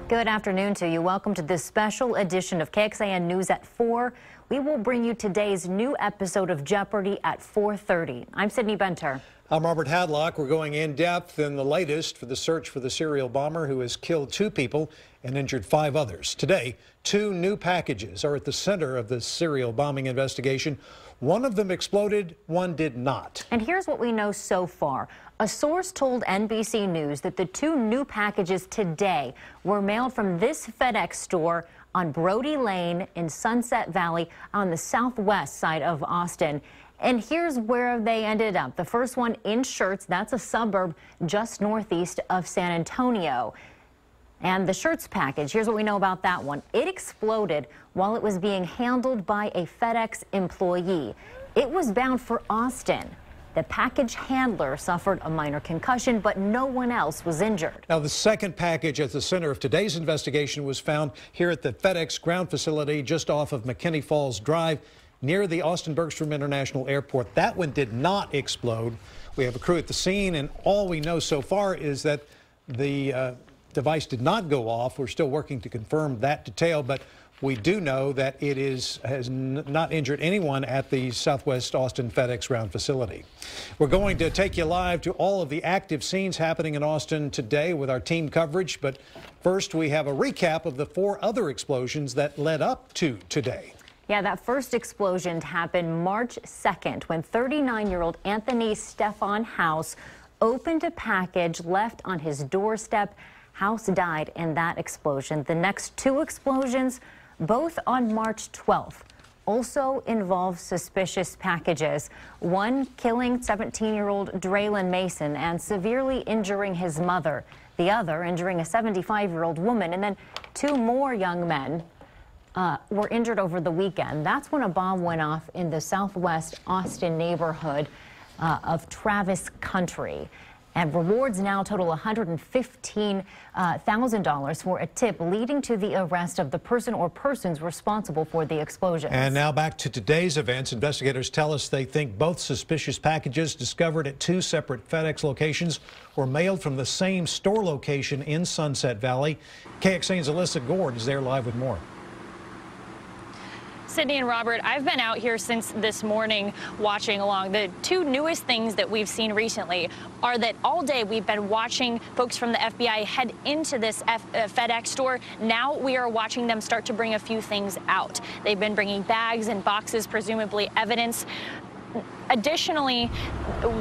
Good afternoon to you. Welcome to this special edition of KXAN News at 4. We will bring you today's new episode of Jeopardy at 4:30. I'm Sydney Benter. I'm Robert Hadlock. We're going in depth in the latest for the search for the serial bomber who has killed 2 people and injured 5 others. Today, 2 new packages are at the center of the serial bombing investigation. One of them exploded, one did not. And here's what we know so far. A source told NBC News that the 2 new packages today were mailed from this FedEx store on Brodie Lane in Sunset Valley on the southwest side of Austin. And here's where they ended up. The first one in Schertz, that's a suburb just northeast of San Antonio. And the Schertz package, here's what we know about that one. It exploded while it was being handled by a FedEx employee. It was bound for Austin. The package handler suffered a minor concussion, but no one else was injured. Now, the second package at the center of today's investigation was found here at the FedEx ground facility just off of McKinney Falls Drive near the Austin Bergstrom International Airport. That one did not explode. We have a crew at the scene, and all we know so far is that the device did not go off. We're still working to confirm that detail, but we do know that it has not injured anyone at the Southwest Austin FedEx ground facility. We're going to take you live to all of the active scenes happening in Austin today with our team coverage, but first we have a recap of the 4 other explosions that led up to today. Yeah, that first explosion happened March 2nd when 39-year-old Anthony Stefan House opened a package left on his doorstep. House died in that explosion. The next 2 explosions, both on March 12th, also involve suspicious packages. One killing 17-year-old Draylon Mason and severely injuring his mother. The other injuring a 75-year-old woman. And then 2 more young men were injured over the weekend. That's when a bomb went off in the southwest Austin neighborhood of Travis Country. And rewards now total $115,000 for a tip leading to the arrest of the person or persons responsible for the explosion. And now back to today's events. Investigators tell us they think both suspicious packages discovered at 2 separate FedEx locations were mailed from the same store location in Sunset Valley. KXAN's Alyssa Gord is there live with more. Sydney and Robert, I've been out here since this morning watching along. The 2 newest things that we've seen recently are that all day we've been watching folks from the FBI head into this FedEx store. Now we are watching them start to bring a few things out. They've been bringing bags and boxes, presumably evidence. Additionally,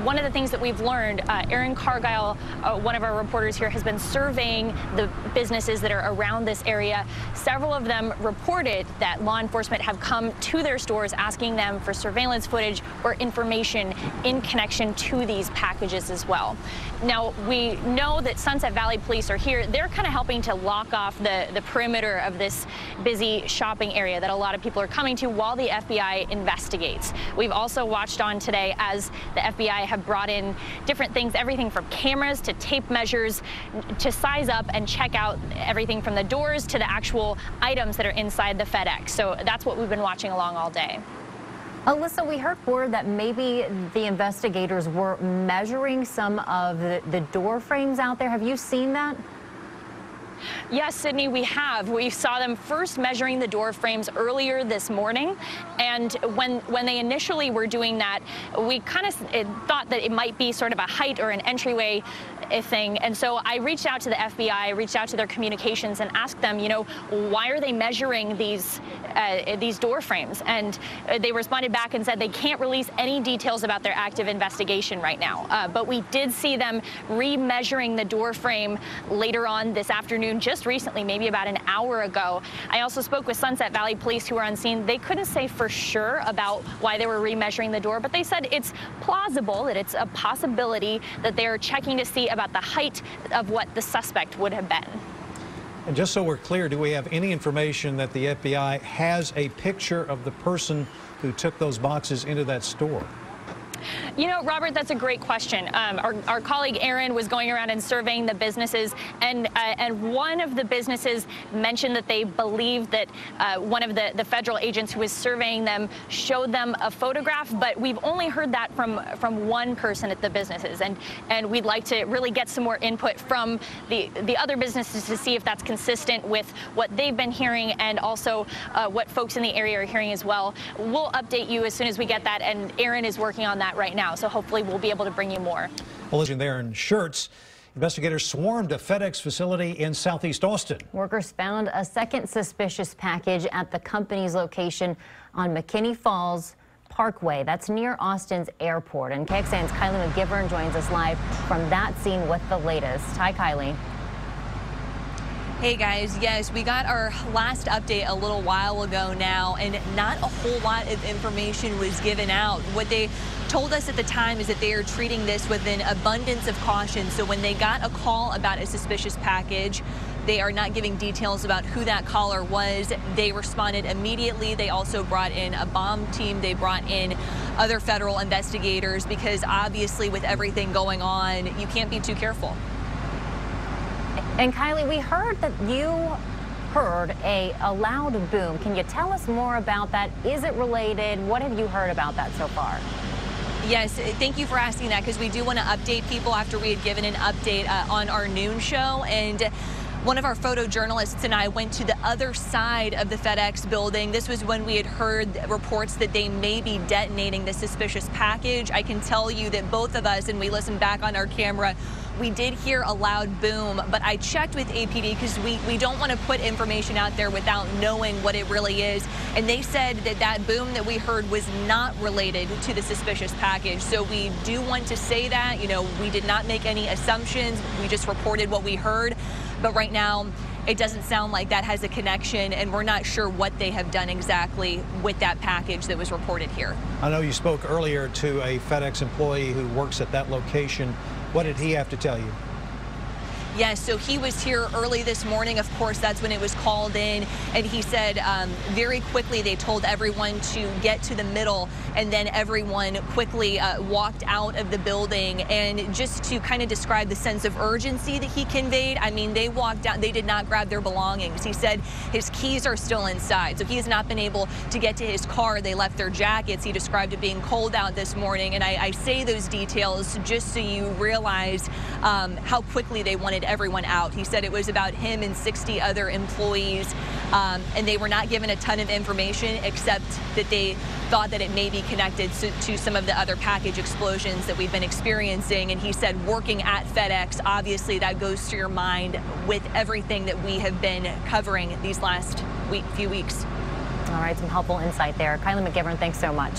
one of the things that we've learned, Aaron Cargile, one of our reporters here, has been surveying the businesses that are around this area. Several of them reported that law enforcement have come to their stores asking them for surveillance footage or information in connection to these packages as well. Now, we know that Sunset Valley police are here. They're kind of helping to lock off the perimeter of this busy shopping area that a lot of people are coming to while the FBI investigates. We've also watched on today as the FBI have brought in different things, everything from cameras to tape measures to size up and check out everything from the doors to the actual items that are inside the FedEx. So that's what we've been watching along all day. Alyssa, we heard word that maybe the investigators were measuring some of the door frames out there. Have you seen that? Yes, Sydney, we have. We saw them first measuring the door frames earlier this morning. And when they initially were doing that, we kind of thought that it might be sort of a height or an entryway thing. And so I reached out to the FBI, reached out to their communications and asked them, you know, why are they measuring these door frames? And they responded back and said they can't release any details about their active investigation right now. But we did see them remeasuring the door frame later on this afternoon, just recently, maybe about an hour ago. I also spoke with Sunset Valley police who were on scene. They couldn't say for sure about why they were remeasuring the door, but they said it's plausible that it's a possibility that they're checking to see about the height of what the suspect would have been. And just so we're clear, do we have any information that the FBI has a picture of the person who took those boxes into that store? You know, Robert, that's a great question. Our colleague Aaron was going around and surveying the businesses, and one of the businesses mentioned that they believe that one of the federal agents who was surveying them showed them a photograph, but we've only heard that from one person at the businesses, and we'd like to really get some more input from the other businesses to see if that's consistent with what they've been hearing and also what folks in the area are hearing as well. We'll update you as soon as we get that, and Aaron is working on that right now, so hopefully we'll be able to bring you more. Well, there in shirts, investigators swarmed a FedEx facility in southeast Austin. Workers found a second suspicious package at the company's location on McKinney Falls Parkway. That's near Austin's airport. And KXAN's Kylie McGivern joins us live from that scene with the latest. Hi, Kylie. Hey guys, yes, we got our last update a little while ago now, and not a whole lot of information was given out. What they told us at the time is that they are treating this with an abundance of caution. So when they got a call about a suspicious package, they are not giving details about who that caller was. They responded immediately. They also brought in a bomb team. They brought in other federal investigators because obviously with everything going on, you can't be too careful. And Kylie, we heard that you heard a loud boom. Can you tell us more about that? Is it related? What have you heard about that so far? Yes, thank you for asking that, because we do want to update people after we had given an update on our noon show. And one of our photojournalists and I went to the other side of the FedEx building. This was when we had heard reports that they may be detonating the suspicious package. I can tell you that both of us, and we listened back on our camera, we did hear a loud boom, but I checked with APD because we don't want to put information out there without knowing what it really is. And they said that that boom that we heard was not related to the suspicious package. So we do want to say that, you know, we did not make any assumptions. We just reported what we heard. But right now, it doesn't sound like that has a connection, and we're not sure what they have done exactly with that package that was reported here. I know you spoke earlier to a FedEx employee who works at that location. What did he have to tell you? Yes, so he was here early this morning. Of course, that's when it was called in. And he said very quickly they told everyone to get to the middle, and then everyone quickly walked out of the building. And just to kind of describe the sense of urgency that he conveyed, I mean, they walked out, they did not grab their belongings. He said his keys are still inside, so he has not been able to get to his car. They left their jackets. He described it being cold out this morning. And I say those details just so you realize how quickly they wanted everyone out. He said it was about him and 60 other employees, and they were not given a ton of information except that they thought that it may be connected to some of the other package explosions that we've been experiencing. And he said working at FedEx, obviously that goes to your mind with everything that we have been covering these last few weeks. All right, some helpful insight there. Kylie McGivern, thanks so much.